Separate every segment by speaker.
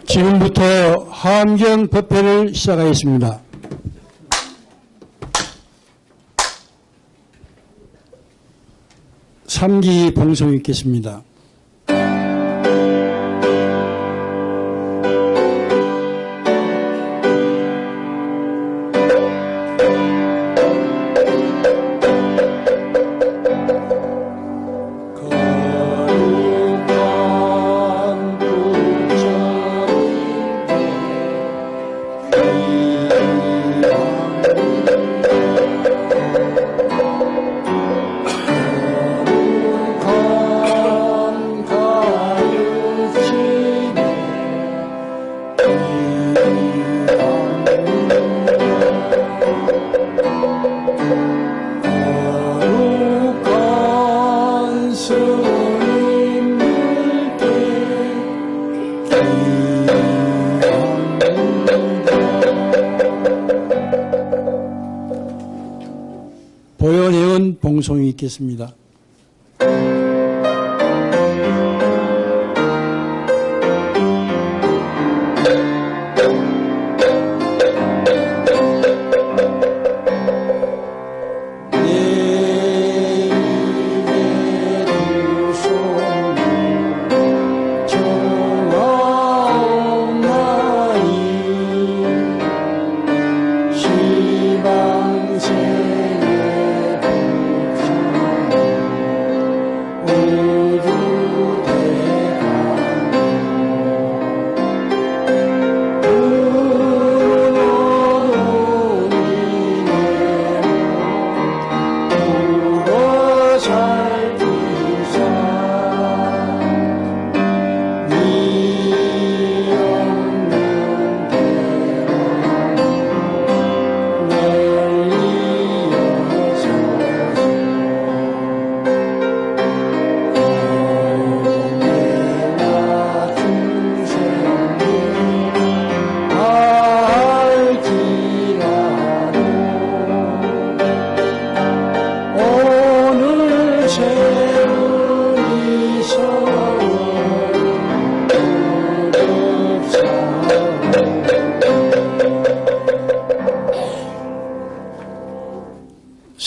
Speaker 1: 지금부터 하암경 법회를 시작하겠습니다. 삼기 봉송 있겠습니다. 보현회원 봉송이 있겠습니다.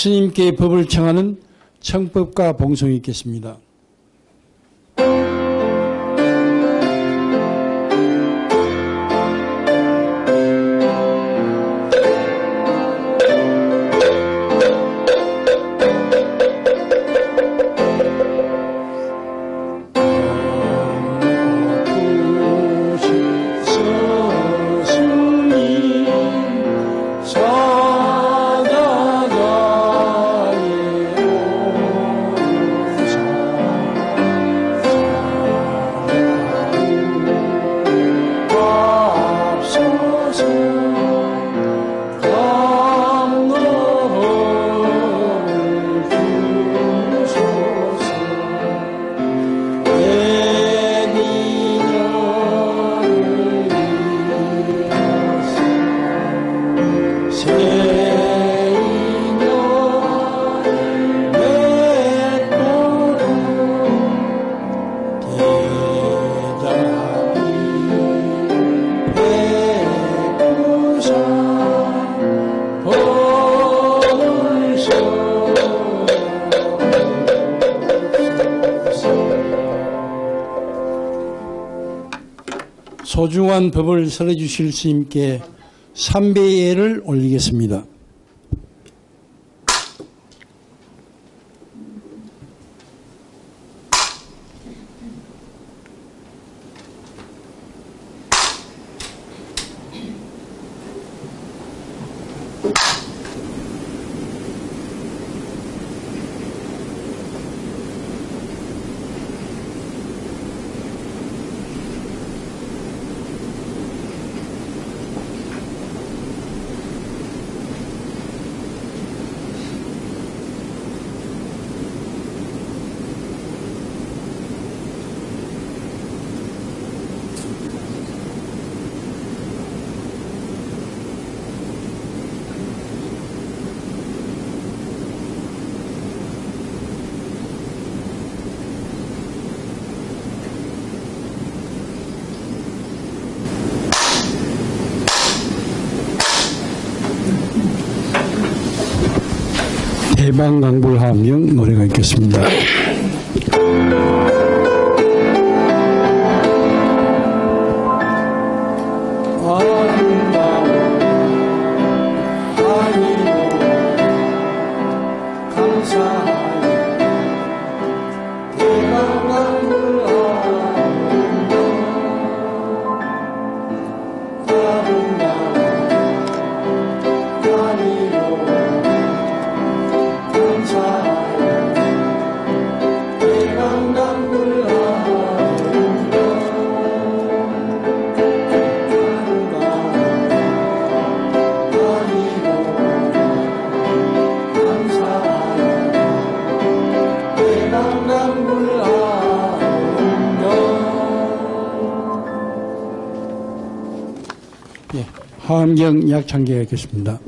Speaker 1: 스님께 법을 청하는 청법과 봉송이 있겠습니다. 소중한 법을 설해 주실 스님께 삼배예를 올리겠습니다. 대방강불하암경 노래가 있겠습니다. 하암경 약창기가 있겠습니다.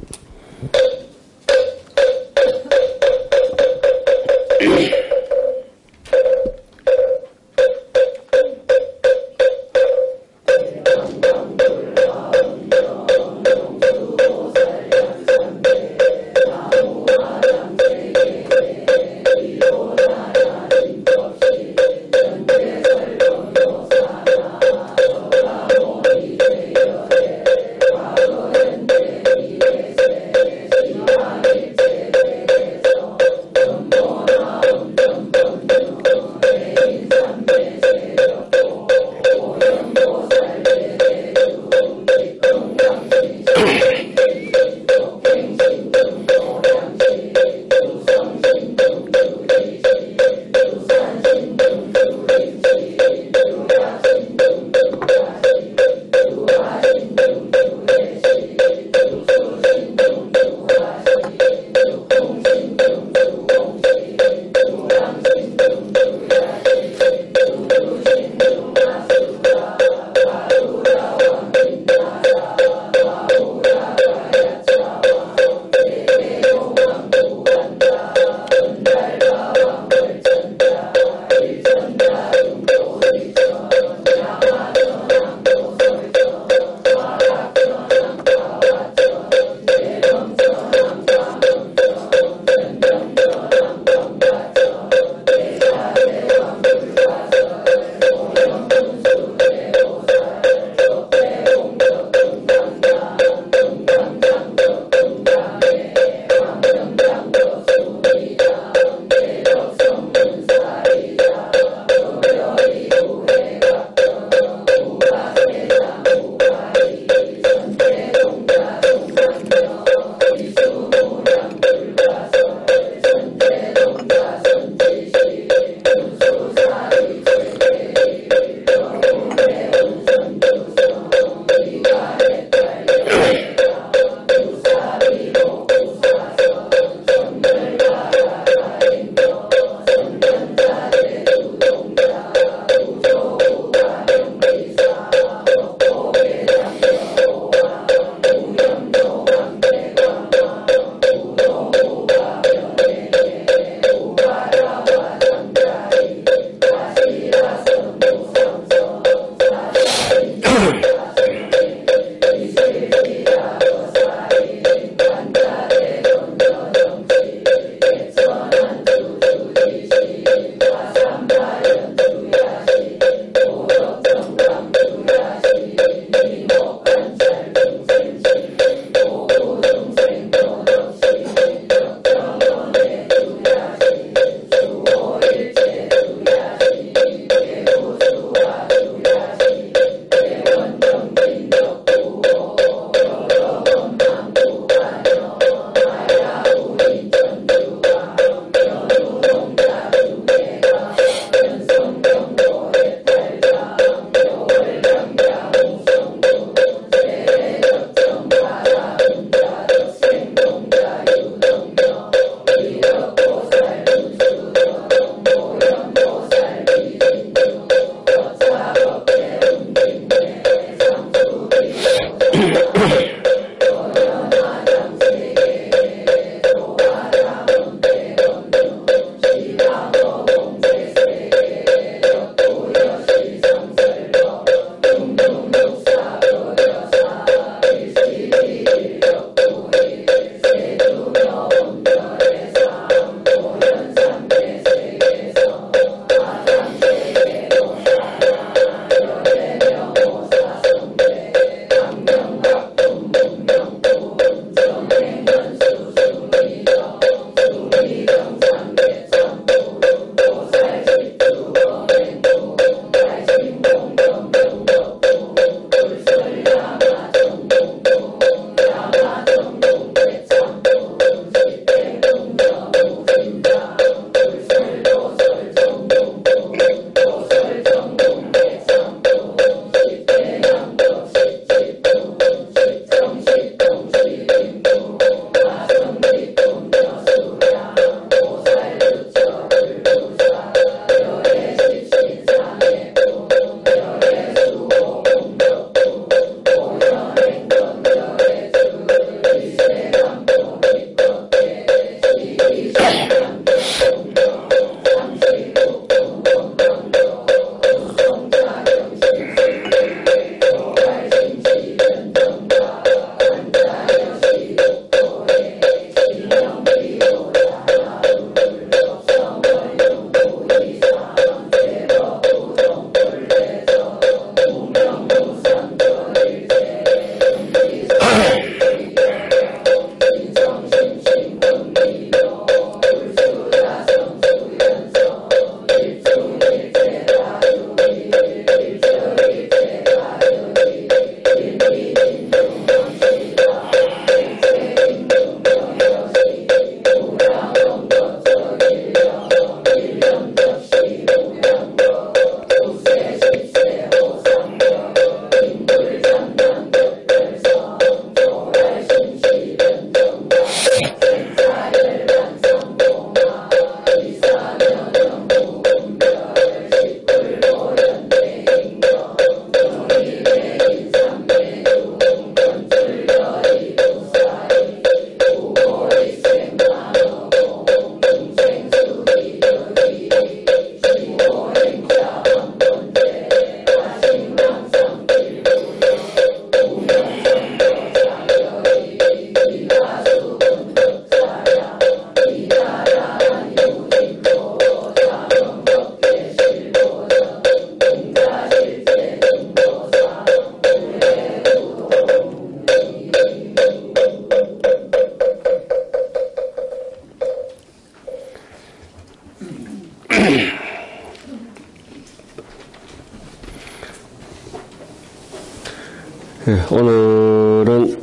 Speaker 2: 네, 오늘은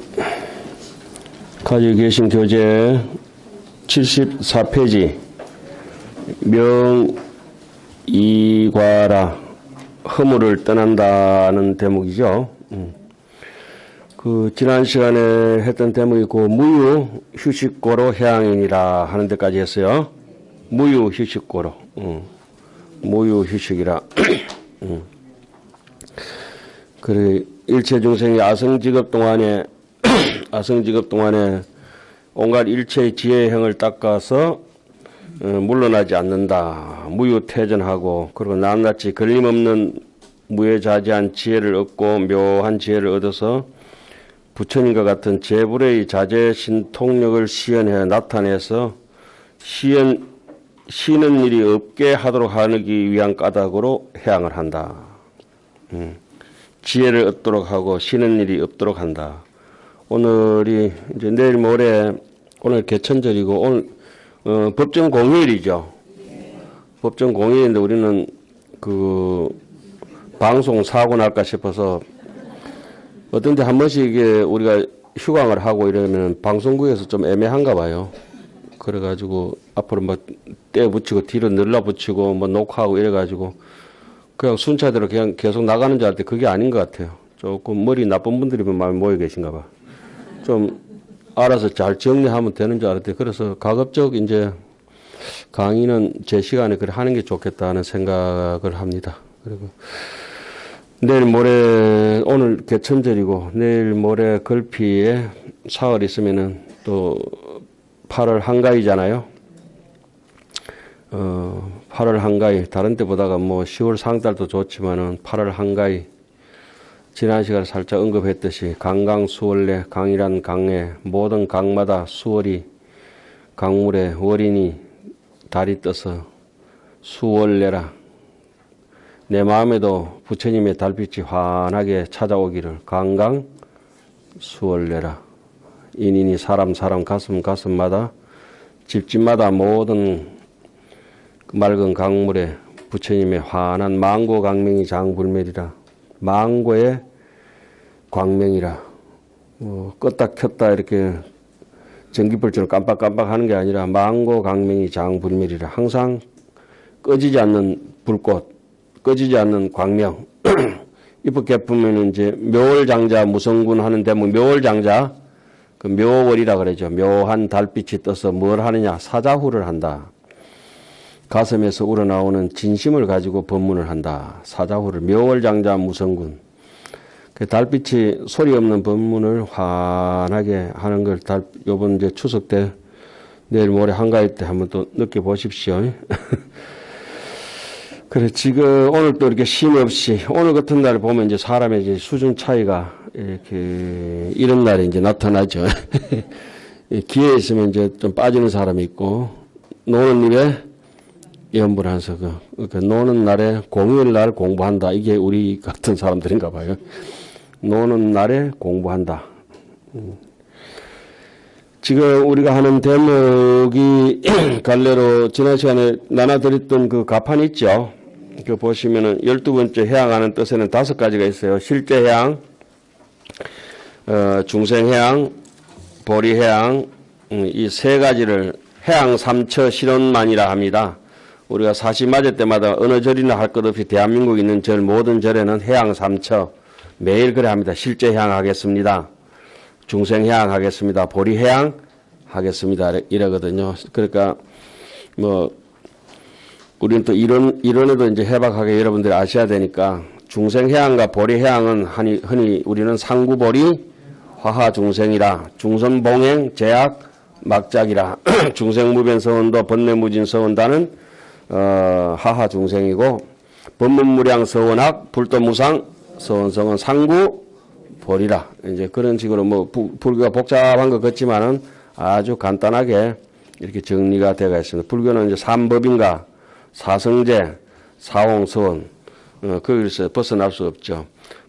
Speaker 2: 가지고 계신 교재 74페이지 명이과라 허물을 떠난다는 대목이죠. 그 지난 시간에 했던 대목이 그 무유 휴식고로 해양인이라 하는 데까지 했어요. 무유 휴식고로. 무유 휴식이라. 그래 일체 중생이 아성직업 동안에 온갖 일체의 지혜행을 닦아서 물러나지 않는다. 무유퇴전하고 그리고 낱낱이 걸림없는 무예자재한 지혜를 얻고 묘한 지혜를 얻어서 부처님과 같은 제불의 자제신통력을 시연해 나타내서 쉬는 일이 없게 하도록 하기 위한 까닭으로 해양을 한다. 지혜를 얻도록 하고 쉬는 일이 없도록 한다. 오늘이 이제 내일 모레 오늘 개천절이고 오늘 법정 공휴일이죠. 법정 공휴일인데 우리는 그 방송 사고 날까 싶어서 어떤 데 한 번씩 이게 우리가 휴강을 하고 이러면 방송국에서 좀 애매한가 봐요. 그래가지고 앞으로 뭐 떼 붙이고 뒤로 늘라 붙이고 뭐 녹화하고 이래가지고 그냥 순차대로 그냥 계속 나가는 줄 알았는데 그게 아닌 것 같아요. 조금 머리 나쁜 분들이 많이 모여 계신가 봐. 좀 알아서 잘 정리하면 되는 줄 알았는데 그래서 가급적 이제 강의는 제 시간에 그래 하는 게 좋겠다는 생각을 합니다. 그리고 내일 모레 오늘 개천절이고 내일 모레 걸피에 사흘 있으면은 또 8월 한가위잖아요. 8월 한가위 다른 때보다가 뭐 10월 상달도 좋지만은 8월 한가위 지난 시간에 살짝 언급했듯이 강강수월래 강이란 강에 모든 강마다 수월이 강물에 월인이 달이 떠서 수월래라. 내 마음에도 부처님의 달빛이 환하게 찾아오기를 강강수월래라. 인인이 사람 가슴마다 집집마다 모든 맑은 강물에 부처님의 환한 망고 광명이 장불멸이라. 망고의 광명이라. 껐다 켰다 이렇게 전기불처럼 깜빡깜빡 하는 게 아니라 망고 광명이 장불멸이라. 항상 꺼지지 않는 불꽃, 꺼지지 않는 광명. 이쁘 개품에는 이제 묘월장자 무성군 하는 데뭐 묘월장자, 그 묘월이라 그러죠. 묘한 달빛이 떠서 뭘 하느냐? 사자후를 한다. 가슴에서 우러나오는 진심을 가지고 법문을 한다. 사자후를 묘월장자 무성군. 그 달빛이 소리 없는 법문을 환하게 하는 걸 요번 이제 추석 때 내일 모레 한가위 때 한번 또 느껴보십시오. 그래 지금 오늘 또 이렇게 쉼 없이 오늘 같은 날 보면 이제 사람의 이제 수준 차이가 이렇게 이런 날에 이제 나타나죠. 기회에 있으면 이제 좀 빠지는 사람이 있고 노는 일에 염불한서 그 노는 날에 공휴일 날 공부한다. 이게 우리 같은 사람들인가 봐요. 노는 날에 공부한다. 지금 우리가 하는 대목이 갈래로 지난 시간에 나눠드렸던 그 가판 있죠. 그 보시면은 12번째 해양하는 뜻에는 5가지가 있어요. 실제해양, 중생해양, 보리해양, 이 3가지를 해양 3처 신원만이라 합니다. 우리가 사시 맞을 때마다 어느 절이나 할 것 없이 대한민국에 있는 절 모든 절에는 해양 3처 매일 그래 합니다. 실제해양 하겠습니다. 중생해양 하겠습니다. 보리해양 하겠습니다. 이러거든요. 그러니까 뭐 우리는 또 이론에도 이제 해박하게 여러분들이 아셔야 되니까 중생해양과 보리해양은 흔히 우리는 상구보리 화하중생이라 중선봉행 제약 막작이라 중생무변서원도 번뇌무진서원단은 하하중생이고 법문무량서원학 불도무상 서원성은 상구보리라. 이제 그런 식으로 뭐 불교가 복잡한 것 같지만은 아주 간단하게 이렇게 정리가 되어 있습니다. 불교는 이제 삼법인가 사성제 사홍서원 거기서 벗어날 수 없죠.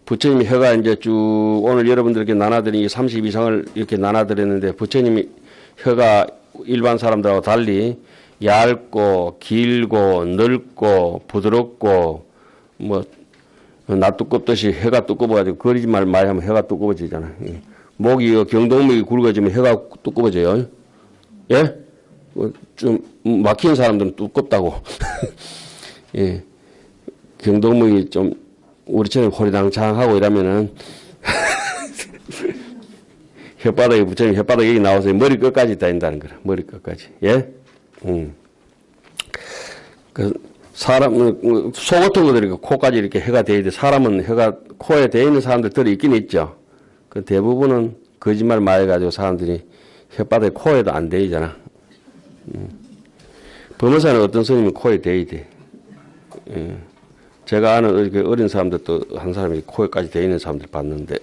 Speaker 2: 부처님이 혀가 이제 쭉 오늘 여러분들에게 나눠드린 이 30 이상을 이렇게 나눠드렸는데 부처님이 혀가 일반 사람들하고 달리 얇고 길고 넓고 부드럽고 뭐 나 두껍듯이 해가 두꺼워가지고 거짓말 많이 하면 해가 두꺼워지잖아. 목이 경동목이 굵어지면 해가 두꺼워져요. 예? 좀 막히는 사람들은 두껍다고. 예. 경동목이 좀 우리처럼 호리당창하고 이러면은 혓바닥에 붙이면 혓바닥 여기 나와서 머리 끝까지 다닌다는 거라. 머리 끝까지. 예? 그 사람 소 같은 것들이 코까지 이렇게 해가 돼 있는데 사람은 해가 코에 돼 있는 사람들이 있긴 있죠. 그 대부분은 거짓말 많이 가지고 사람들이 혓바닥에 코에도 안 돼 있잖아. 범어사는 어떤 스님이 코에 돼 있대. 예. 제가 아는 이렇게 어린 사람들도 한 사람이 코에까지 돼 있는 사람들 봤는데.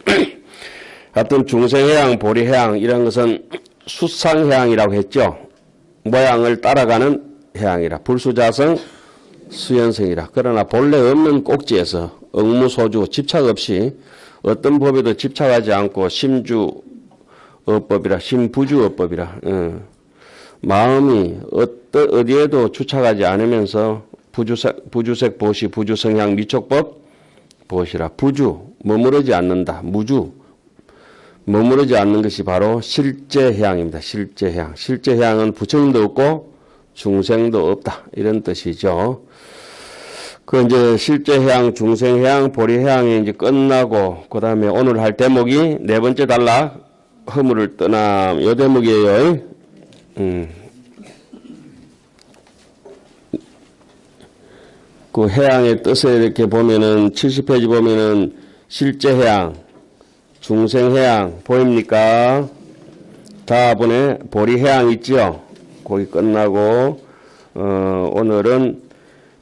Speaker 2: 하여튼 중생해양, 보리해양 이런 것은 수상해양이라고 했죠. 모양을 따라가는 해양이라. 불수자성, 수연성이라. 그러나 본래 없는 꼭지에서 억무소주 집착 없이 어떤 법에도 집착하지 않고 심주어법이라, 심부주어법이라. 마음이 어디에도 주착하지 않으면서 부주색 보시, 부주성향 미촉법 보시라. 부주, 머무르지 않는다. 무주, 머무르지 않는 것이 바로 실제해양입니다. 실제해양. 실제해양은 부처님도 없고 중생도 없다. 이런 뜻이죠. 그 이제 실제해양, 중생해양, 보리해양이 이제 끝나고 그 다음에 오늘 할 대목이 네 번째 단락 허물을 떠남. 요 대목이에요. 그 해양의 뜻을 이렇게 보면은 70페이지 보면은 실제해양, 중생해양 보입니까? 다음번에 보리해양 있죠? 거기 끝나고 오늘은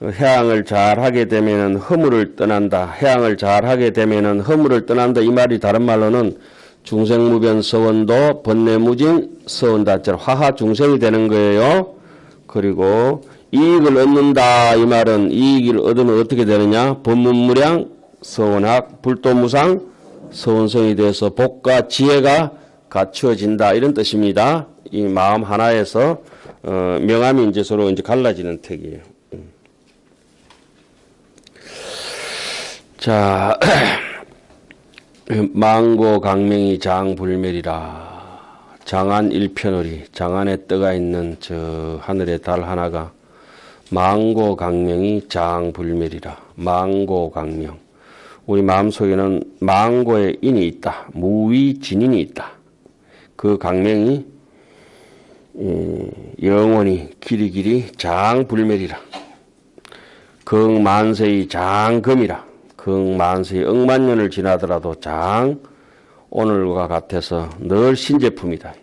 Speaker 2: 해양을 잘 하게 되면은 허물을 떠난다. 해양을 잘 하게 되면은 허물을 떠난다. 이 말이 다른 말로는 중생무변 서원도 번뇌무진 서원다처럼 화하 중생이 되는 거예요. 그리고 이익을 얻는다. 이 말은 이익을 얻으면 어떻게 되느냐? 법문무량 서원학 불도무상 서원성이 돼서 복과 지혜가 갖추어진다. 이런 뜻입니다. 이 마음 하나에서 명암이 이제 서로 이제 갈라지는 택이에요. 자, 망고 강명이 장불멸이라. 장안 일편월이 장안에 떠가 있는 저 하늘의 달 하나가 망고 강명이 장불멸이라. 망고 강명. 우리 마음속에는 망고의 인이 있다. 무위진인이 있다. 그 강명이 영원히 길이길이 장불멸이라. 극만세의 장금이라. 극만세의 억만년을 지나더라도 장 오늘과 같아서 늘 신제품이다.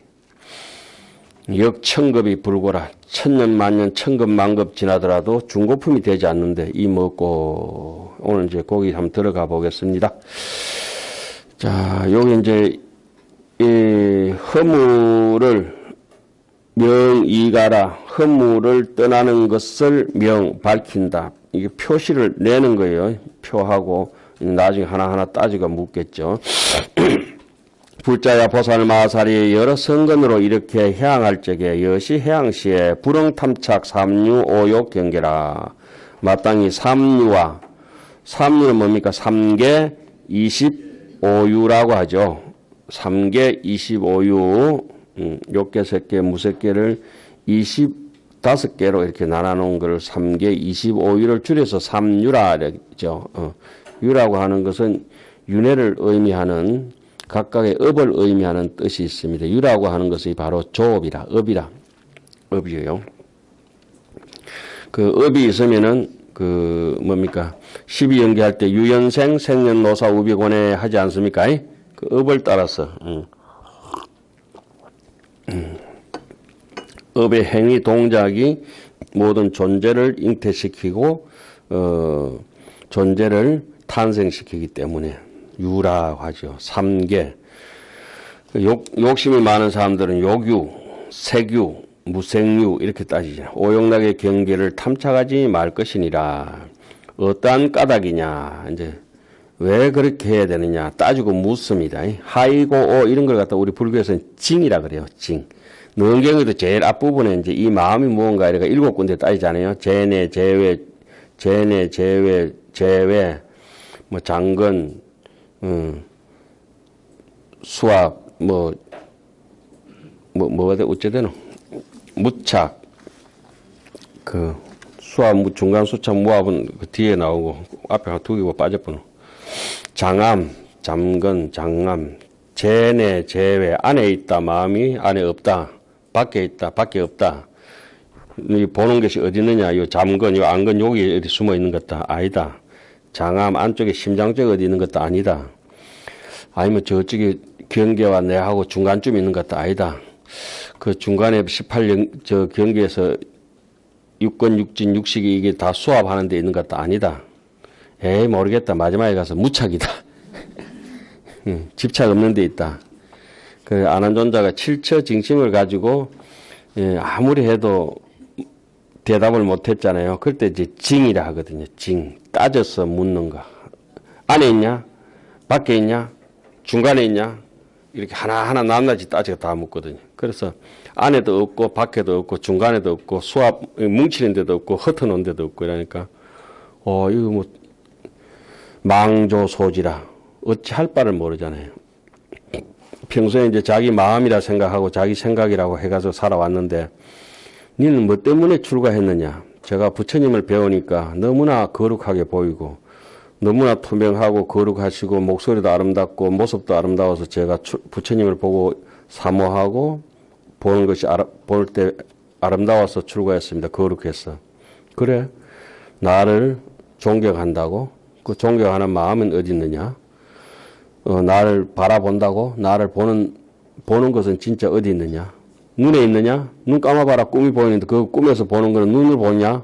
Speaker 2: 역천급이 불고라. 천년 만년 천급 만급 지나더라도 중고품이 되지 않는데 이 먹고 오늘 이제 거기 한번 들어가 보겠습니다. 자, 여기 이제 이 허물을 명이가라. 허물을 떠나는 것을 밝힌다. 이게 표시를 내는 거예요. 표하고 나중에 하나하나 따지고 묻겠죠. 불자야 보살 마살이 여러 성근으로 이렇게 해양할 적에 여시 해양시에 불응탐착 삼류 오욕 경계라. 마땅히 삼류와 삼류는 뭡니까? 3개 25유라고 하죠. 3개 25유 욕계 색계 무색계를 25개로 이렇게 나눠놓은 걸 3개 25유를 줄여서 삼유라 그러죠. 유라고 하는 것은 윤회를 의미하는 각각의 업을 의미하는 뜻이 있습니다. 유라고 하는 것이 바로 조업이라, 업이에요. 그 업이 있으면은 그 뭡니까? 12연계할 때 유연생, 생년노사, 우비곤해 하지 않습니까? 그 업을 따라서 업의 행위, 동작이 모든 존재를 잉태시키고 존재를 탄생시키기 때문에 유라고 하죠. 3개. 욕심이 많은 사람들은 욕유, 색유, 무색유 이렇게 따지잖아요. 오욕락의 경계를 탐착하지 말 것이니라. 어떠한 까닭이냐. 이제 왜 그렇게 해야 되느냐 따지고 묻습니다. 하이고 오 이런 걸 갖다 우리 불교에서는 징이라 그래요. 징. 능경에도 제일 앞부분에 이제 이 마음이 무언가 이렇게 7군데 따지잖아요. 제내, 제외, 제내, 제외, 제외. 뭐 장건, 수압, 어째되노? 무착, 그, 수압, 중간 수착, 무압은 그 뒤에 나오고, 앞에 두 개고 빠져보노. 장암, 잠건, 장암, 제내, 제외, 안에 있다, 마음이 안에 없다, 밖에 있다, 밖에 없다. 이 보는 것이 어디 있느냐, 요 잠건, 요 안건, 여기 어디 숨어 있는 것다, 아니다. 장암 안쪽에 심장 쪽에 어디 있는 것도 아니다. 아니면 저쪽에 경계와 내하고 중간쯤 있는 것도 아니다. 그 중간에 18년 저 경계에서 육건, 육진, 육식이 이게 다 수합하는 데 있는 것도 아니다. 에이 모르겠다. 마지막에 가서 무착이다. 집착 없는 데 있다. 그 아난존자가 칠처 징심을 가지고 아무리 해도 대답을 못했잖아요. 그럴 때 이제 징이라 하거든요. 징. 따져서 묻는 거. 안에 있냐? 밖에 있냐? 중간에 있냐? 이렇게 하나하나 낱낱이 따져서 다 묻거든요. 그래서 안에도 없고 밖에도 없고 중간에도 없고 수압 뭉치는 데도 없고 흩어놓은 데도 없고 이러니까 이거 뭐 망조소지라 어찌 할 바를 모르잖아요. 평소에 이제 자기 마음이라 생각하고 자기 생각이라고 해가지고 살아왔는데 니는 뭐 때문에 출가했느냐? 제가 부처님을 배우니까 너무나 거룩하게 보이고 너무나 투명하고 거룩하시고 목소리도 아름답고 모습도 아름다워서 제가 부처님을 보고 사모하고 보는 것이 볼 때 아름다워서 출가했습니다. 거룩해서. 그래? 나를 존경한다고? 그 존경하는 마음은 어디 있느냐? 나를 바라본다고? 나를 보는 것은 진짜 어디 있느냐? 눈에 있느냐? 눈 감아봐라. 꿈이 보이는데 그 꿈에서 보는 거는 눈을 보냐?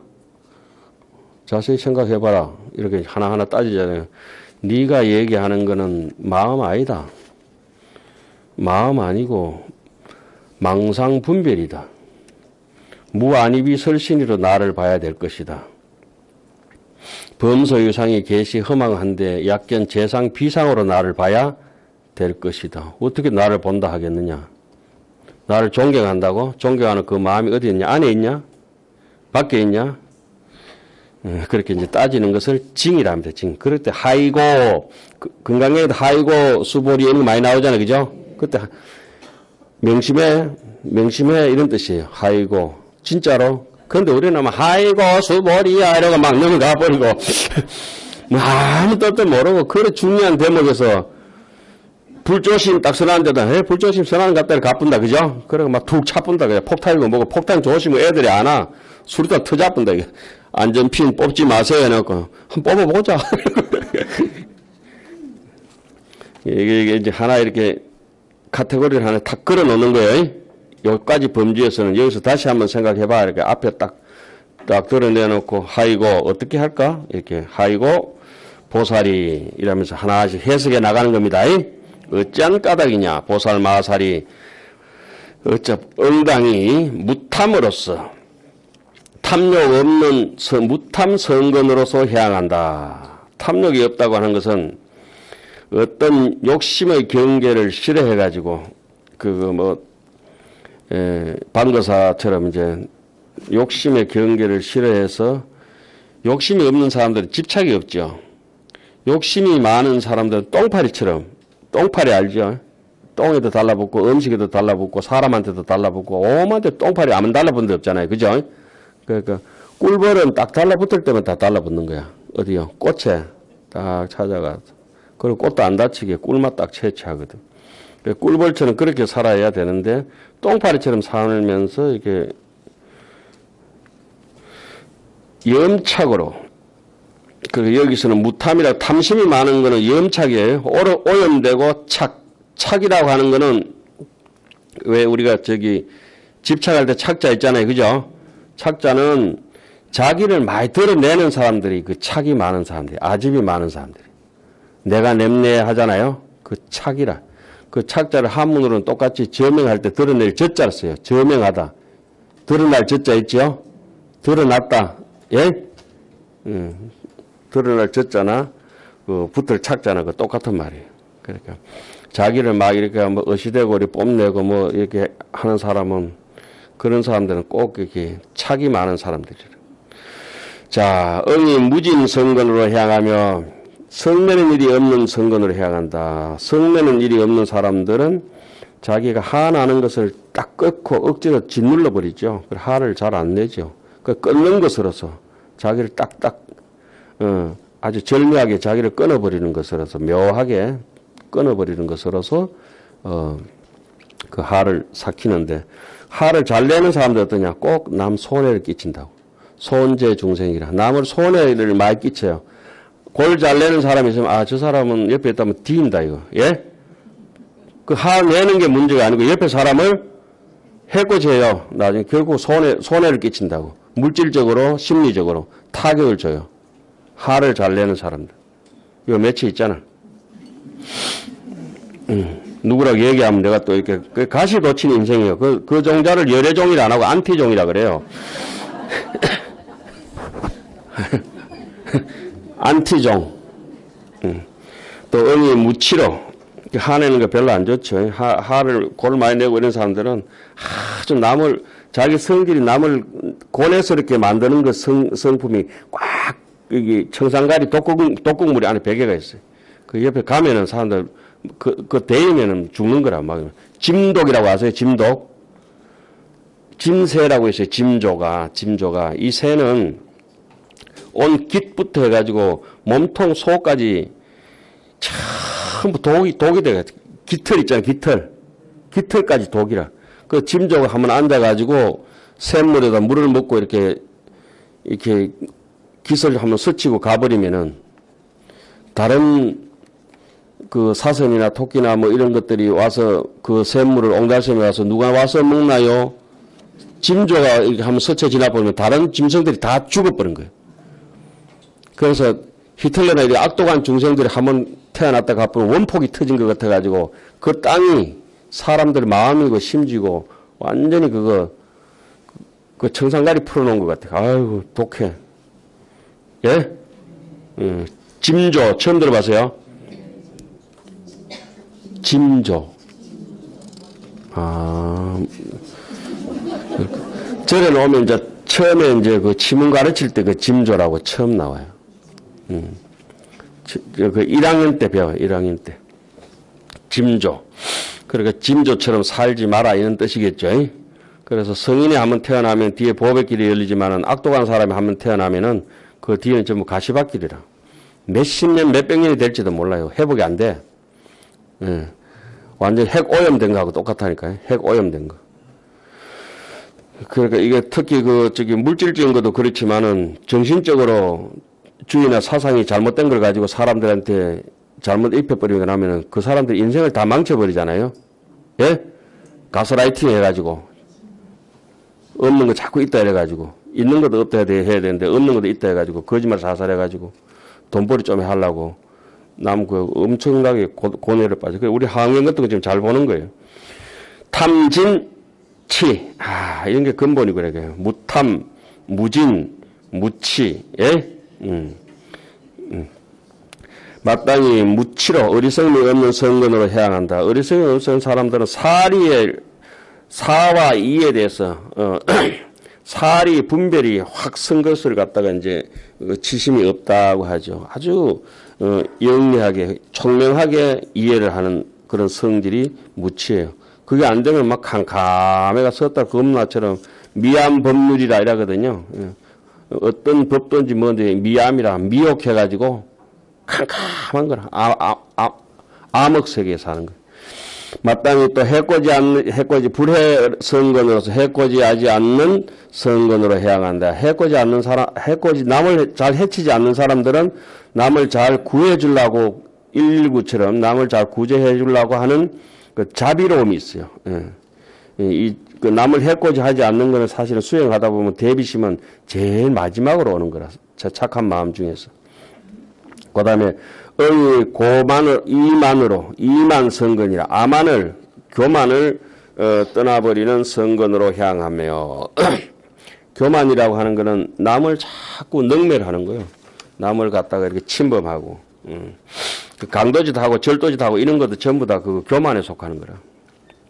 Speaker 2: 자세히 생각해봐라. 이렇게 하나하나 따지잖아요. 네가 얘기하는 거는 마음 아니다. 마음 아니고 망상분별이다. 무안입이 설신이로 나를 봐야 될 것이다. 범소유상이 계시 허망한데 약견 재상 비상으로 나를 봐야 될 것이다. 어떻게 나를 본다 하겠느냐? 나를 존경한다고? 존경하는 그 마음이 어디 있냐? 안에 있냐? 밖에 있냐? 그렇게 이제 따지는 것을 징이라 합니다. 징. 그럴 때 하이고, 건강에도 하이고, 수보리 이런 거 많이 나오잖아요. 그죠? 그때 명심해 이런 뜻이에요. 하이고. 진짜로. 근데 우리는 하이고, 수보리야 이러고 막 넘어가 버리고 아무 뜻도 모르고 그래 중요한 대목에서 불조심 딱 선하는데도 불조심 선하는 것 같다 가뿐다. 그죠? 그러고 막 툭 차뿐다. 그냥 폭탄이고 뭐고 폭탄 조심을 애들이 안 와. 수리다 터잡뿐다. 안전핀 뽑지 마세요 해놓고 한번 뽑아보자. 이게 이제 하나 이렇게 카테고리를 하나 탁 걸어 놓는 거예요. 여기까지 범주에서는 여기서 다시 한번 생각해봐. 이렇게 앞에 딱 드러내놓고 하이고 어떻게 할까? 이렇게 하이고 보살이 이러면서 하나씩 해석해 나가는 겁니다. 어찌한 까닭이냐? 보살 마살이 어차 응당이 무탐으로서 탐욕 없는 무탐 성근으로서 향한다. 탐욕이 없다고 하는 것은 어떤 욕심의 경계를 싫어해가지고 방거사처럼 이제 욕심의 경계를 싫어해서 욕심이 없는 사람들은 집착이 없죠. 욕심이 많은 사람들은 똥파리처럼 똥파리 알죠? 똥에도 달라붙고 음식에도 달라붙고 사람한테도 달라붙고 오만데 똥파리 아무 달라붙는 데 없잖아요. 그죠? 그러니까 꿀벌은 딱 달라붙을 때면 다 달라붙는 거야. 어디요? 꽃에 딱 찾아가. 그리고 꽃도 안 다치게 꿀맛 딱 채취하거든. 꿀벌처럼 그렇게 살아야 되는데 똥파리처럼 살면서 이렇게 염착으로. 그리고 여기서는 무탐이라 탐심이 많은 거는 염착이에요. 오염되고 착이라고 하는 거는 왜 우리가 집착할 때 착자 있잖아요. 그죠? 착자는 자기를 많이 드러내는 사람들이 그 착이 많은 사람들이 아집이 많은 사람들이 내가 냄내 하잖아요. 그 착이라. 그 착자를 한문으로는 똑같이 저명할 때 드러낼 저자를 써요. 저명하다. 드러날 저자 있죠? 드러났다. 예? 드러날 저자나 그 붙을 착자나 그 똑같은 말이에요. 그러니까 자기를 막 이렇게 뭐 어시대고 뽐내고 뭐 이렇게 하는 사람은 그런 사람들은 꼭 이렇게 착이 많은 사람들이에요. 자, 응이 무진 성근으로 향하며 성내는 일이 없는 성근으로 향한다. 성내는 일이 없는 사람들은 자기가 화나는 것을 딱 끊고 억지로 짓눌러 버리죠. 화를 잘 안 내죠. 그 끊는 것으로서 자기를 딱딱 아주 절묘하게 자기를 끊어버리는 것으로서 묘하게 끊어버리는 것으로서 그 화를 삭히는데 화를 잘 내는 사람들 어떠냐? 꼭 남 손해를 끼친다고. 손재 중생이라. 남을 손해를 많이 끼쳐요. 골 잘 내는 사람이 있으면 아, 저 사람은 옆에 있다면 뒤인다 이거. 예? 그 화 내는 게 문제가 아니고 옆에 사람을 해코지해요. 나중에 결국 손해를 끼친다고. 물질적으로 심리적으로 타격을 줘요. 화를 잘 내는 사람들. 이거 며칠 있잖아. 누구라고 얘기하면 내가 또 이렇게 가시 돋친 인생이에요. 그 종자를 열애종이라 안 하고 안티종이라 그래요. 안티종. 또 응이 무치로 화내는 거 별로 안 좋죠. 화를 골 많이 내고 이런 사람들은 아주 자기 성질이 남을 고뇌스럽게 만드는 그 성품이 꽉 여기 청산가리 독극물이 안에 베개가 있어요. 그 옆에 가면은 사람들 그 데이면은 죽는 거라 막 짐독이라고 아세요? 짐독. 짐새라고 있어요. 짐조가 이 새는 온 깃부터 해가지고 몸통 속까지 전부 독이 돼가 깃털 있잖아요. 깃털까지 독이라. 그 짐조가 한번 앉아가지고 샘물에다 물을 먹고 이렇게 깃을 한번 스치고 가버리면은 다른 그 사슴이나 토끼나 뭐 이런 것들이 와서 그 샘물을 옹달샘에 와서 누가 와서 먹나요? 짐조가 이렇게 한번 스쳐 지나보면 다른 짐승들이 다 죽어버린 거예요. 그래서 히틀러나 이런 악독한 중생들이 한번 태어났다 가보면 원폭이 터진 것 같아가지고 그 땅이 사람들 마음이고 심지고 완전히 그 청산가리 풀어놓은 것 같아. 아이고 독해. 예? 짐조 처음 들어봤어요? 짐조. 절에 오면 이제 처음에 이제 그 지문 가르칠 때 그 짐조라고 처음 나와요. 그 1학년 때 배워요. 1학년 때. 짐조. 그러니까 짐조처럼 살지 마라 이런 뜻이겠죠. 그래서 성인이 한번 태어나면 뒤에 보호의 길이 열리지만은 악독한 사람이 한번 태어나면은 그 뒤에는 전부 가시밭길이라. 몇십 년, 몇백 년이 될지도 몰라요. 회복이 안 돼. 예. 완전 핵 오염된 거하고 똑같다니까요. 핵 오염된 거. 그러니까 이게 특히 물질적인 것도 그렇지만은 정신적으로 주의나 사상이 잘못된 걸 가지고 사람들한테 잘못 입혀버리고 나면은 그 사람들 인생을 다 망쳐버리잖아요. 예? 가스라이팅 해가지고. 없는 거 자꾸 있다 해가지고. 있는 것도 없다 해야 되는데 없는 것도 있다 해가지고 거짓말 사살해가지고 돈벌이 좀 하려고 남 엄청나게 고뇌를 빠져. 우리 항행 같은 거 지금 잘 보는 거예요. 탐진, 치. 이런 게 근본이고 그래요. 무탐, 무진, 무치. 예? 마땅히 무치로 어리석음이 없는 성근으로 향한다. 어리석음이 없는 사람들은 사와 이에 대해서 사리 분별이 확 선 것을 갖다가 이제 지심이 없다고 하죠. 아주 영리하게 총명하게 이해를 하는 그런 성질이 무치예요. 그게 안 되면 막 캄캄해가 섰다 검나처럼 미암 법률이라 이러거든요. 어떤 법도인지 뭔지 미암이라 미혹해가지고 캄캄한 거라. 암흑 세계에 사는 거예요. 마땅히 또 불해 성근으로서 해코지하지 않는 성근으로 향한다. 남을 잘 해치지 않는 사람들은 남을 잘 구해주려고 119처럼 남을 잘 구제해주려고 하는 그 자비로움이 있어요. 그 남을 해코지하지 않는 거는 사실은 수행하다 보면 대비심은 제일 마지막으로 오는 거라. 착한 마음 중에서. 그 다음에 이만 성근이라 교만을 떠나버리는 성근으로 향하며 교만이라고 하는 거는 남을 자꾸 능멸하는 거예요. 남을 갖다가 이렇게 침범하고 그 강도짓 하고 절도짓 하고 이런 것도 전부 다 그 교만에 속하는 거라.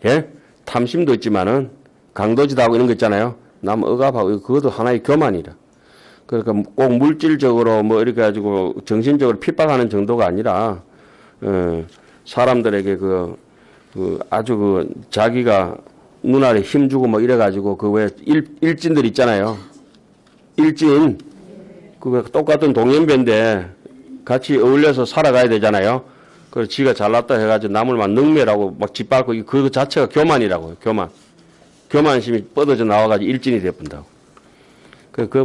Speaker 2: 예? 탐심도 있지만은 강도짓 하고 이런 거 있잖아요. 남 억압하고 그것도 하나의 교만이라. 그러니까 꼭 물질적으로 뭐 이렇게 가지고 정신적으로 핍박하는 정도가 아니라, 사람들에게 아주 자기가 눈알에 힘주고 뭐 이래가지고 왜 일진들 있잖아요. 일진. 똑같은 동년배인데 같이 어울려서 살아가야 되잖아요. 그래서 지가 잘났다 해가지고 남을 막 능멸하고 막 짓밟고 그 자체가 교만이라고요. 교만심이 뻗어져 나와가지고 일진이 돼본다고.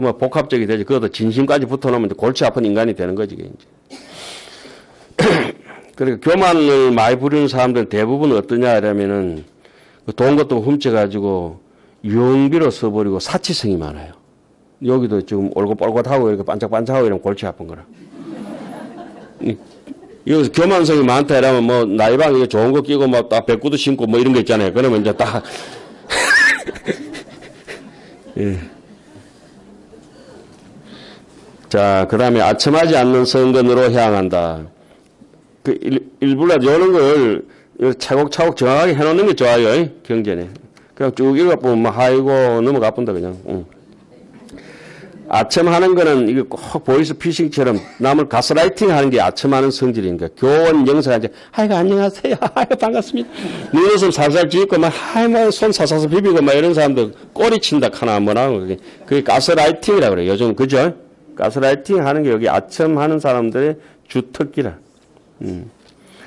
Speaker 2: 뭐 복합적이 되지. 그것도 진심까지 붙어놓으면 골치 아픈 인간이 되는 거지, 이제. 그러니까 교만을 많이 부리는 사람들은 대부분 어떠냐 이러면은 돈 것도 훔쳐가지고 유흥비로 써버리고 사치성이 많아요. 여기도 지금 올긋볼긋하고 이렇게 반짝반짝하고 이러면 골치 아픈 거라. 여기서 교만성이 많다 이러면 뭐 나이방 좋은 거 끼고 막 딱 백구도 신고 뭐 이런 거 있잖아요. 그러면 이제 딱 예. 자, 그 다음에 아첨하지 않는 성근으로 향한다. 일부러 이런 걸 차곡차곡 정확하게 해놓는 게 좋아요. 경전에. 그냥 쭉 읽어보면 뭐 하이고 넘어가 본다 그냥. 아첨하는 거는 이게 꼭 보이스 피싱처럼 남을 가스라이팅 하는 게 아첨하는 성질이니까. 교원 영사가 이제, 아이고, 안녕하세요. 아이고, 반갑습니다. 눈웃음 살살 짓고, 막, 뭐, 손 사사서 비비고, 막 이런 사람들 꼬리 친다, 하나, 뭐나. 그게 가스라이팅이라고 그래요. 요즘, 그죠? 가스라이팅 하는 게 여기 아첨하는 사람들의 주특기라.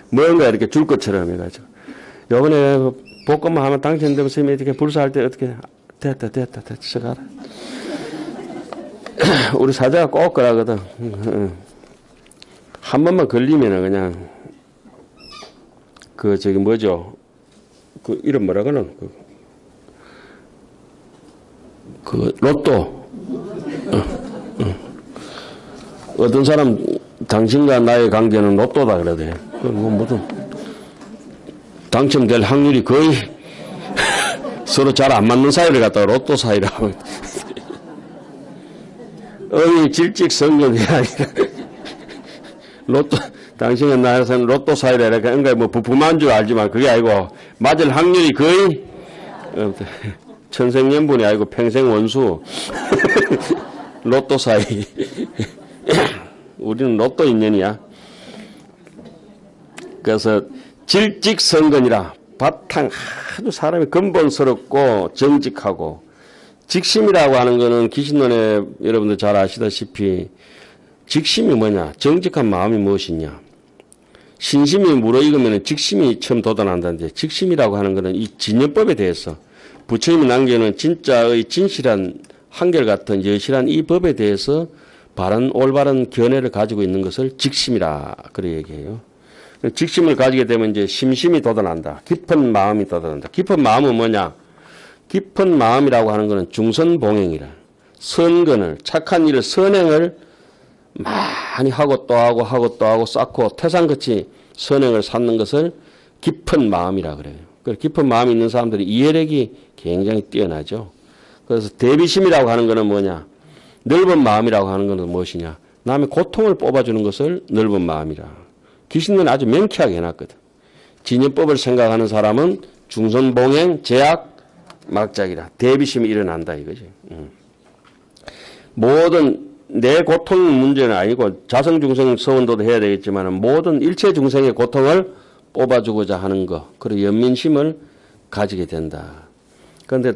Speaker 2: 뭔가 이렇게 줄 것처럼 해가지고. 요번에 복권만 하면 당첨되면 선생님이 이렇게 불사할 때 어떻게, 됐다, 들어가라. 우리 사자가 꼭 그러거든. 한 번만 걸리면은 그냥, 뭐죠? 이름 뭐라 그러나? 로또. 어떤 사람, 당신과 나의 관계는 로또다 그러대. 무슨, 당첨될 확률이 거의 서로 잘 안 맞는 사이를 갖다가 로또 사이라고. 질직성근이 아니라, 당신과 나의 로또 사이라, 그러니까 뭐 부품한 줄 알지만 그게 아니고, 맞을 확률이 거의, 천생연분이 아니고 평생 원수. 로또 사이. 우리는 로또 인연이야. 그래서 질직성근이라 바탕 아주 사람이 근본스럽고 정직하고 직심이라고 하는 거는 기신론에 여러분들 잘 아시다시피 직심이 뭐냐? 정직한 마음이 무엇이냐? 신심이 무르익으면 직심이 처음 돋아난다는데 직심이라고 하는 거는 이 진연법에 대해서 부처님이 남겨놓은 진짜의 진실한 한결같은 여실한 이 법에 대해서 바른 올바른 견해를 가지고 있는 것을 직심이라 그래 얘기해요. 직심을 가지게 되면 이제 심심이 돋아난다. 깊은 마음이 돋아난다. 깊은 마음은 뭐냐? 깊은 마음이라고 하는 것은 중선봉행이라. 선근을 착한 일을 선행을 많이 하고 또 하고 쌓고 태산같이 선행을 쌓는 것을 깊은 마음이라 그래요. 깊은 마음이 있는 사람들이 이해력이 굉장히 뛰어나죠. 그래서 대비심이라고 하는 것은 뭐냐? 넓은 마음이라고 하는 것은 무엇이냐? 남의 고통을 뽑아주는 것을 넓은 마음이라. 귀신은 아주 명쾌하게 해놨거든. 진연법을 생각하는 사람은 중선봉행, 제약, 막작이라. 대비심이 일어난다 이거지. 모든 내 고통 문제는 아니고 자성중생 서원도도 해야 되겠지만 모든 일체 중생의 고통을 뽑아주고자 하는 것. 그리고 연민심을 가지게 된다. 그런데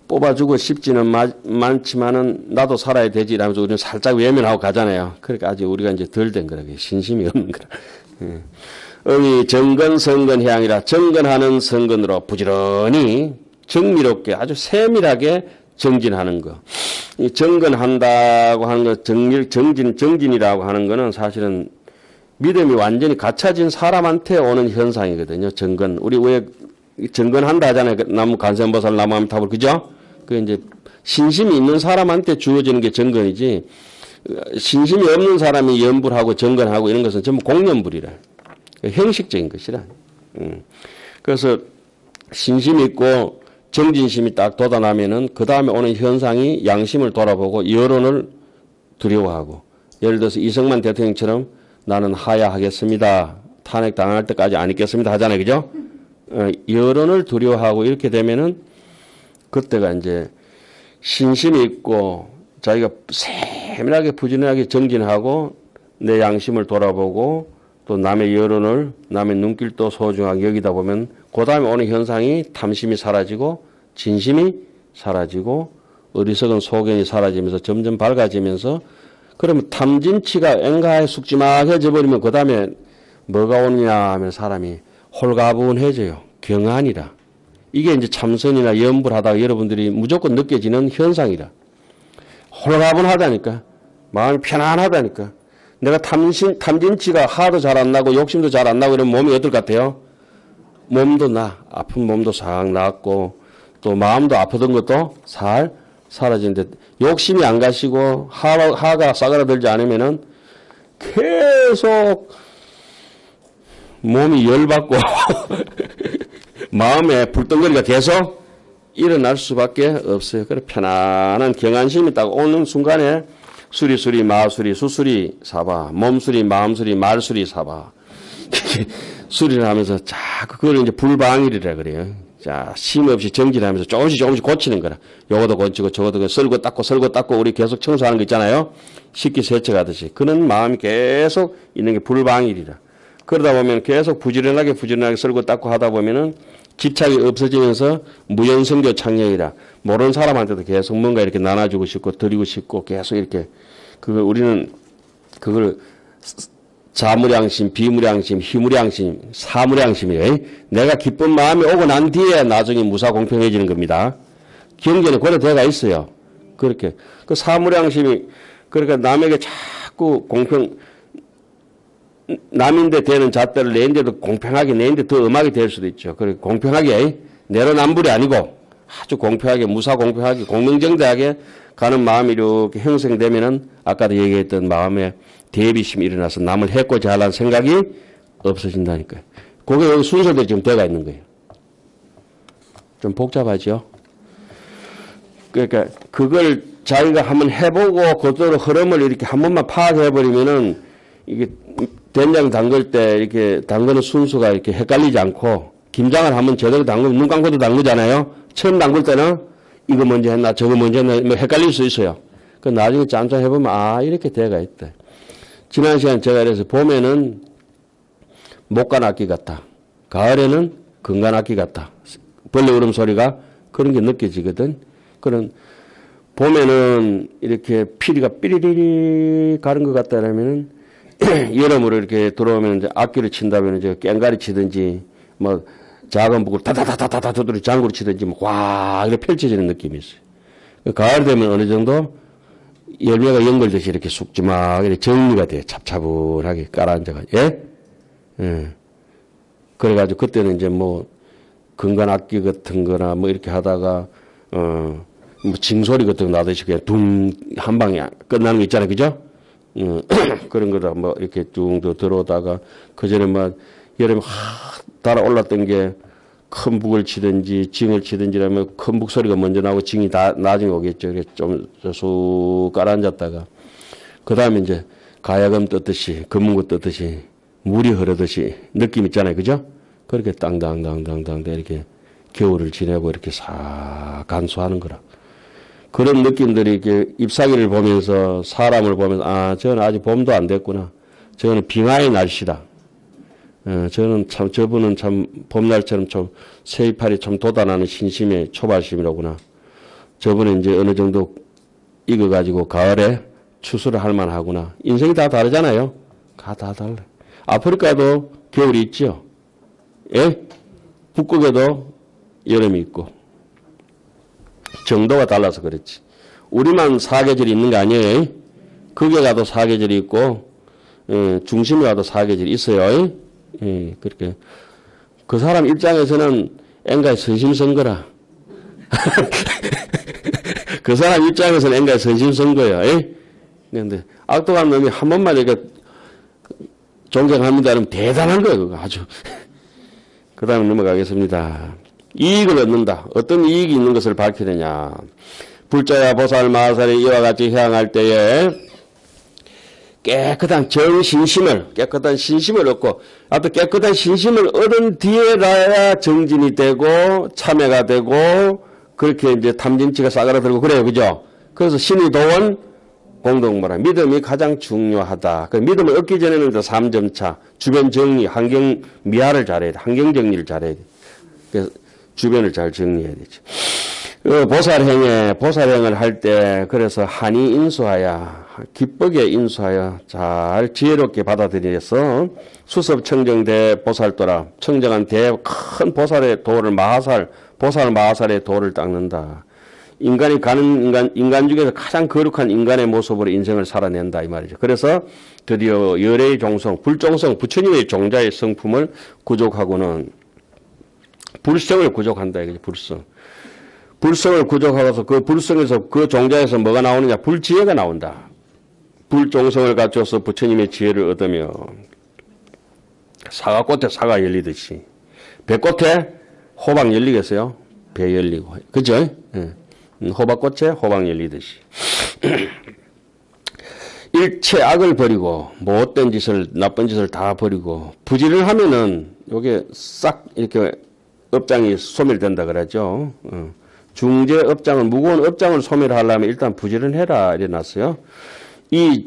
Speaker 2: 뽑아주고 싶지는 많지만은 나도 살아야 되지 이러면서 우리는 살짝 외면하고 가잖아요. 그러니까 아직 우리가 이제 덜 된 거라. 신심이 없는 거라. 의미 정근 성근향이라 정근하는 성근으로 부지런히 정밀롭게 아주 세밀하게 정진하는 거. 이 정근한다고 하는 거 정진이라고 하는 거는 사실은 믿음이 완전히 갖춰진 사람한테 오는 현상이거든요. 정근. 우리 왜 정근한다 하잖아요. 나무 간센보살 나무암탑을 그죠? 그 이제 신심이 있는 사람한테 주어지는 게 정근이지. 신심이 없는 사람이 연불하고 정근하고 이런 것은 전부 공연불이라. 형식적인 것이라. 그래서 신심이 있고 정진심이 딱 돋아나면은 그 다음에 오는 현상이 양심을 돌아보고 여론을 두려워하고 예를 들어서 이승만 대통령처럼 나는 하야하겠습니다. 탄핵 당할 때까지 안 있겠습니다 하잖아요. 그죠? 여론을 두려워하고 이렇게 되면은 그때가 이제 신심이 있고 자기가 세밀하게 부지런하게 정진하고 내 양심을 돌아보고 또 남의 여론을 남의 눈길도 소중하게 여기다 보면 그 다음에 오는 현상이 탐심이 사라지고 진심이 사라지고 어리석은 소견이 사라지면서 점점 밝아지면서 그러면 탐진치가 앵가에 숙지막해져 버리면 그 다음에 뭐가 오느냐 하면 사람이 홀가분해져요. 경안이라. 이게 이제 참선이나 염불 하다가 여러분들이 무조건 느껴지는 현상이라. 홀가분하다니까. 마음이 편안하다니까. 내가 탐진치가 하도 잘 안 나고 욕심도 잘 안 나고 이러면 몸이 어떨 것 같아요? 몸도 아픈 몸도 싹 낫고 또 마음도 아프던 것도 살 사라지는데 욕심이 안 가시고 하가 싸그라들지 않으면은 계속 몸이 열받고 마음에 불덩거리가 계속 일어날 수밖에 없어요. 그래 편안한 경안심이 딱 오는 순간에 수리수리 마수리 수수리 사바 몸수리 마음수리 말수리 사바 수리를 하면서 자꾸 그걸 이제 불방일이라 그래요. 자, 쉼없이 정진하면서 조금씩 고치는 거라. 요것도 고치고 저것도 썰고 닦고 우리 계속 청소하는 거 있잖아요. 식기세척하듯이. 그런 마음이 계속 있는 게 불방일이라. 그러다 보면 계속 부지런하게 썰고 닦고 하다 보면은 집착이 없어지면서 무연성교 창녕이라. 모르는 사람한테도 계속 뭔가 이렇게 나눠주고 싶고 드리고 싶고 계속 이렇게 우리는 그걸 자무량심, 비무량심, 희무량심, 사무량심이에요. 내가 기쁜 마음이 오고 난 뒤에 나중에 무사공평해지는 겁니다. 경전에 고려되어가 있어요. 그렇게. 그 사무량심이, 그러니까 남에게 자꾸 남인데 되는 잣대를 내인데도 공평하게 내인데 더 엄하게 될 수도 있죠. 그렇게 공평하게, 내로남불이 아니고 아주 공평하게, 무사공평하게, 공명정대하게 가는 마음이 이렇게 형성되면은 아까도 얘기했던 마음에 대비심이 일어나서 남을 해코자 하라는 생각이 없어진다니까요. 그게 여기 순서대로 지금 되어가 있는 거예요. 좀 복잡하죠? 그러니까 그걸 자기가 한번 해보고 그대로 흐름을 이렇게 한 번만 파악해버리면은 이게 된장 담글 때 이렇게 담그는 순서가 이렇게 헷갈리지 않고 김장을 한번 제대로 담그면 눈 감고도 담그잖아요. 처음 담글 때는 이거 먼저 했나 저거 먼저 했나 뭐 헷갈릴 수 있어요. 그 나중에 짬짬 해보면 아 이렇게 돼가 있대. 지난 시간 제가 그래서 봄에는 목간악기 같다. 가을에는 금간악기 같다. 벌레 울음소리가 그런 게 느껴지거든. 그런 봄에는 이렇게 피리가 삐리리리 가는 것 같다라면은 여름으로 이렇게 들어오면 이제 악기를 친다면 이제 깽가리 치든지 뭐 작은 북을 다다다다다다 두드리 장구를 치든지 뭐 와 이렇게 펼쳐지는 느낌이 있어요. 가을 되면 어느 정도 열매가 연결듯이 이렇게 숙지막 이렇게 정리가 돼요. 차분하게 깔아앉아가. 예? 예. 그래가지고 그때는 이제 뭐 근간 악기 같은 거나 뭐 이렇게 하다가 뭐 징소리 같은 거 나듯이 그냥 둥 한 방에 끝나는 거 있잖아요. 그죠? 그런 거다 뭐 이렇게 쭉 들어오다가 그전에 뭐 여름에 달아올랐던 게 큰 북을 치든지 징을 치든지라면 큰 북 소리가 먼저 나오고 징이 다 나중에 오겠죠. 그래서 좀 쑥 깔아앉았다가 그 다음에 이제 가야금 떴듯이 금문구 떴듯이 물이 흐르듯이 느낌 있잖아요. 그죠? 그렇게 땅땅땅땅땅 이렇게 겨울을 지내고 이렇게 싹 간수하는 거라. 그런 느낌들이 이렇게 잎사귀를 보면서 사람을 보면서 아 저는 아직 봄도 안 됐구나. 저는 빙하의 날씨다. 저는 참 저분은 참 봄날처럼 좀 새이파리 참 돋아나는 신심의 초발심이로구나. 저분은 이제 어느 정도 익어가지고 가을에 추수를 할 만하구나. 인생이 다 다르잖아요. 다 달라. 아프리카도 겨울이 있죠. 예? 북극에도 여름이 있고. 정도가 달라서 그렇지. 우리만 사계절이 있는 거 아니에요? 극에 가도 사계절이 있고, 중심에 가도 사계절이 있어요. 예, 그렇게. 그 사람 입장에서는 앵가에 선심선거라. 그 사람 입장에서는 앵가에 선심선거야. 예? 그런데 악독한 놈이 한 번만 이렇게 존경합니다. 그러면 대단한 거예요. 그거 아주. 그 다음에 넘어가겠습니다. 이익을 얻는다. 어떤 이익이 있는 것을 밝히느냐. 불자야 보살 마살이 이와 같이 향할 때에 깨끗한 깨끗한 신심을 얻고, 또 깨끗한 신심을 얻은 뒤에라야 정진이 되고, 참회가 되고, 그렇게 이제 탐진치가 싸그라들고 그래요. 그죠? 그래서 신의 도원 공덕모라. 믿음이 가장 중요하다. 그 믿음을 얻기 전에는 3점 차. 주변 정리, 환경 미화를 잘해야 돼. 환경 정리를 잘해야 돼. 그래서 주변을 잘 정리해야 되죠. 보살행을 할 때, 그래서 한이 인수하여, 기쁘게 인수하여, 잘 지혜롭게 받아들여서, 수습 청정대 보살도라, 청정한 큰 보살의 도를 보살 마하살의 도를 닦는다. 인간이 가는 인간 중에서 가장 거룩한 인간의 모습으로 인생을 살아낸다, 이 말이죠. 그래서 드디어 열애의 종성, 불종성, 부처님의 종자의 성품을 구족하고는 불성을 구족한다, 이거죠, 불성. 불성을 구족하고서 그 불성에서 그 종자에서 뭐가 나오느냐? 불지혜가 나온다. 불종성을 갖춰서 부처님의 지혜를 얻으며 사과꽃에 사과 열리듯이 배꽃에 호박 열리겠어요? 배 열리고. 그죠? 호박꽃에 호박 열리듯이. 일체 악을 버리고 못된 짓을 나쁜 짓을 다 버리고 부지를 하면은 요게 싹 이렇게 업장이 소멸된다 그러죠. 중재 업장은 무거운 업장을 소멸하려면 일단 부지런해라 이래 놨어요. 이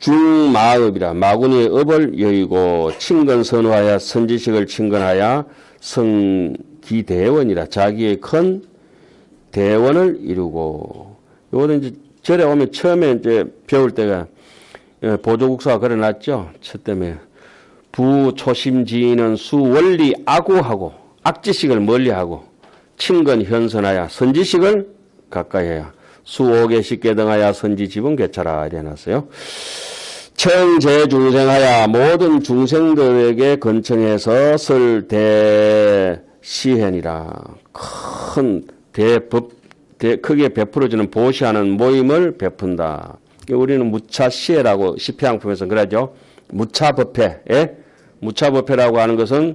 Speaker 2: 중마업이라 마구니의 업을 여의고 친근선화하여 선지식을 친근하여 성기대원이라 자기의 큰 대원을 이루고 요거는 이제 절에 오면 처음에 이제 배울 때가 보조국사가 그려놨죠. 첫 때문에 부초심지인은 수원리 아구하고 악지식을 멀리하고 친근 현선하여 선지식을 가까이해야 수옥에 계등하여 선지집은 개차라 이래 놨어요. 청제중생하여 모든 중생들에게 건청해서 설대시현이라 큰 크게 베풀어주는 보시하는 모임을 베푼다. 우리는 무차시해라고 시패양품에서 그러죠. 무차법회. 예? 무차법회라고 하는 것은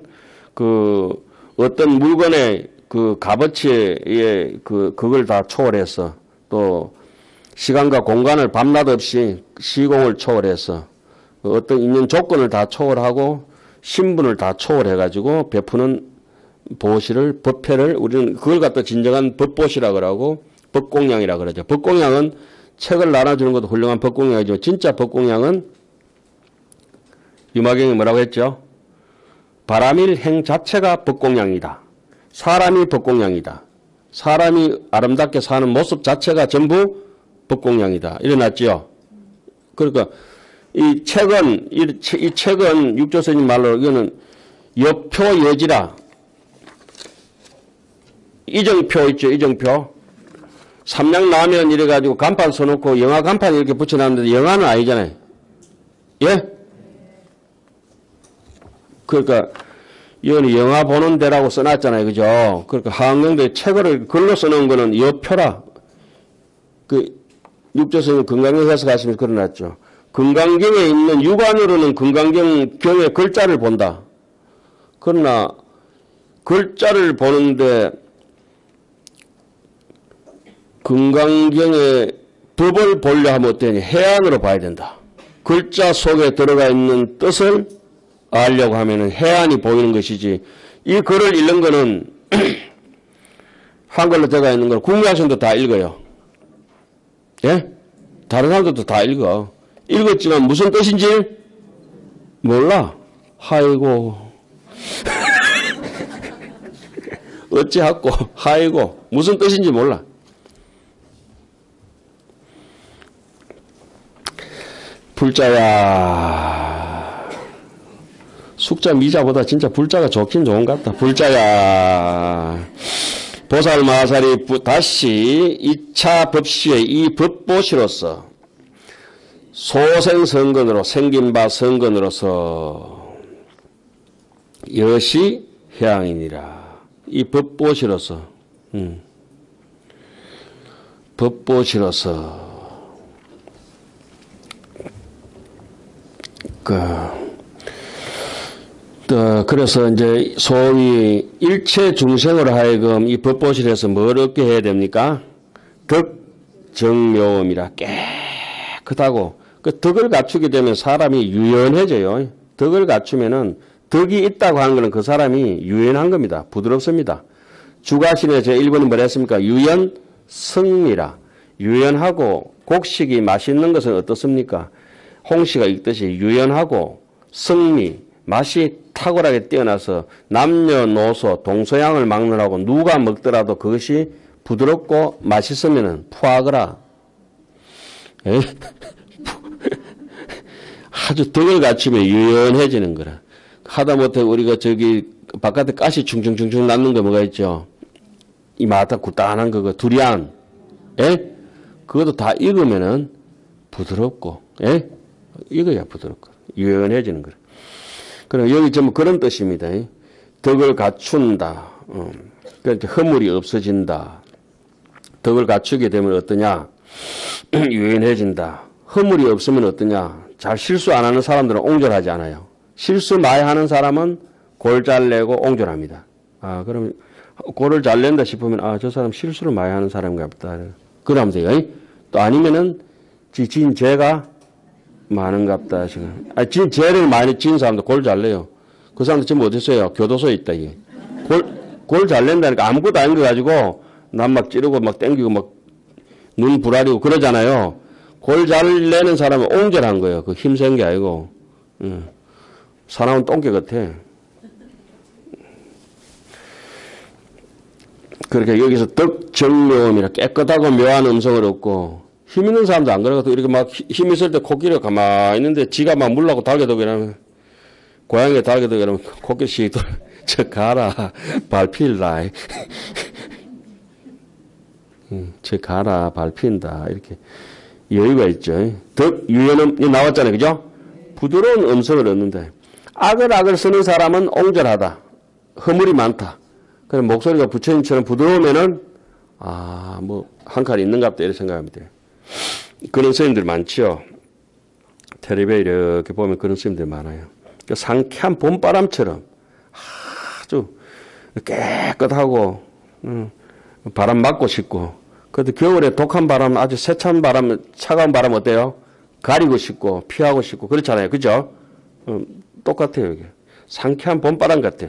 Speaker 2: 그 어떤 물건의 그 값어치의 그걸 다 초월해서 또 시간과 공간을 밤낮 없이 시공을 초월해서 어떤 있는 조건을 다 초월하고 신분을 다 초월해가지고 베푸는 보시를 법회를 우리는 그걸 갖다 진정한 법보시라 그러고 법공양이라 그러죠. 법공양은 책을 나눠주는 것도 훌륭한 법공양이죠. 진짜 법공양은 유마경이 뭐라고 했죠? 바람일 행 자체가 법공양이다. 사람이 법공양이다. 사람이 아름답게 사는 모습 자체가 전부 법공양이다. 이래놨지요. 그러니까 이 책은 육조스님 말로 이거는 여표여지라. 이정표 있죠. 이정표. 삼양라면 이래가지고 간판 써놓고 영화 간판 이렇게 붙여놨는데 영화는 아니잖아요. 예? 그러니까 이거는 영화 보는 데라고 써놨잖아요. 그죠? 그러니까 하학령대 책을 글로 써놓은 거는 여표라. 그 육조스님 금강경 해석하시면서 그려놨죠. 금강경에 있는 육안으로는 금강경의 글자를 본다. 그러나 글자를 보는데 금강경의 법을 보려 하면 어떠냐. 해안으로 봐야 된다. 글자 속에 들어가 있는 뜻을 알려고 하면은 해안이 보이는 것이지. 이 글을 읽는 거는 한글로 들어가 있는 걸 국민학생도 다 읽어요. 예? 다른 사람들도 다 읽어. 읽었지만 무슨 뜻인지 몰라. 아이고. 어찌하고 아이고 무슨 뜻인지 몰라. 불자야. 숙자 미자보다 진짜 불자가 좋긴 좋은 것 같다. 불자야. 보살 마하살이 다시 2차 법시의 이 법보시로서 소생성근으로 생긴 바 성근으로서 여시 해양이니라. 이 법보시로서 법보시로서 그래서 이제 소위 일체 중생으로 하여금 이 법보실에서 뭘 얻게 해야 됩니까? 덕정묘음이라 깨끗하고 그 덕을 갖추게 되면 사람이 유연해져요. 덕을 갖추면은 덕이 있다고 하는 것은 그 사람이 유연한 겁니다. 부드럽습니다. 주가신에 제 1번이 뭐라 했습니까? 유연성미라. 유연하고 곡식이 맛있는 것은 어떻습니까? 홍시가 읽듯이 유연하고 성미, 맛이 탁월하게 뛰어나서 남녀노소 동서양을 막론하고 누가 먹더라도 그것이 부드럽고 맛있으면 푸아그라. 아주 덕을 갖추면 유연해지는 거라. 하다못해 우리가 저기 바깥에 가시 충충충충 낳는 거 뭐가 있죠? 이마다 굴단한 그거 두리안, 예? 그것도 다 익으면은 부드럽고, 예? 익어야 부드럽고 유연해지는 거라. 그럼 여기 좀 그런 뜻입니다. 덕을 갖춘다. 그러니까 허물이 없어진다. 덕을 갖추게 되면 어떠냐? 유연해진다. 허물이 없으면 어떠냐? 잘 실수 안 하는 사람들은 옹졸하지 않아요. 실수 많이 하는 사람은 골 잘 내고 옹졸합니다. 아, 그럼 골을 잘 낸다 싶으면 아, 저 사람 실수를 많이 하는 사람인가 보다. 그러면 돼요. 또 아니면은 진 죄가 많은갑다. 아, 진 죄를 많이 지은 사람도 골 잘 내요. 그 사람도 지금 어디 있어요? 교도소에 있다. 이게. 골 잘 낸다니까 아무것도 아닌 거 가지고 남 막 찌르고 막 땡기고 막 눈 부라리고 그러잖아요. 골 잘 내는 사람은 옹졸한 거예요. 그 힘센 게 아니고. 사람은 똥개 같아. 그렇게 여기서 덕정묘음이라 깨끗하고 묘한 음성을 얻고 힘 있는 사람도 안 그러거든. 이렇게 막 힘 있을 때 코끼리가 가만히 있는데 지가 막 물라고 달겨도 그러면 고양이가 달겨도 그러면 코끼리 씩 저 가라 밟힐라. 저 가라 밟힌다. 이렇게 여유가 있죠. 덕 유연음이 나왔잖아요. 그죠? 부드러운 음성을 얻는데 악을 쓰는 사람은 옹졸하다. 허물이 많다. 그럼 목소리가 부처님처럼 부드러우면은 아, 뭐 한 칼 있는갑다 이렇게 생각하면 돼요. 그런 스님들 많죠. 텔레비에 이렇게 보면 그런 스님들 많아요. 그러니까 상쾌한 봄바람처럼 아주 깨끗하고 바람 맞고 싶고 그래도 겨울에 독한 바람 아주 세찬 바람 차가운 바람 어때요? 가리고 싶고 피하고 싶고 그렇잖아요. 그죠? 똑같아요. 이게 상쾌한 봄바람 같아.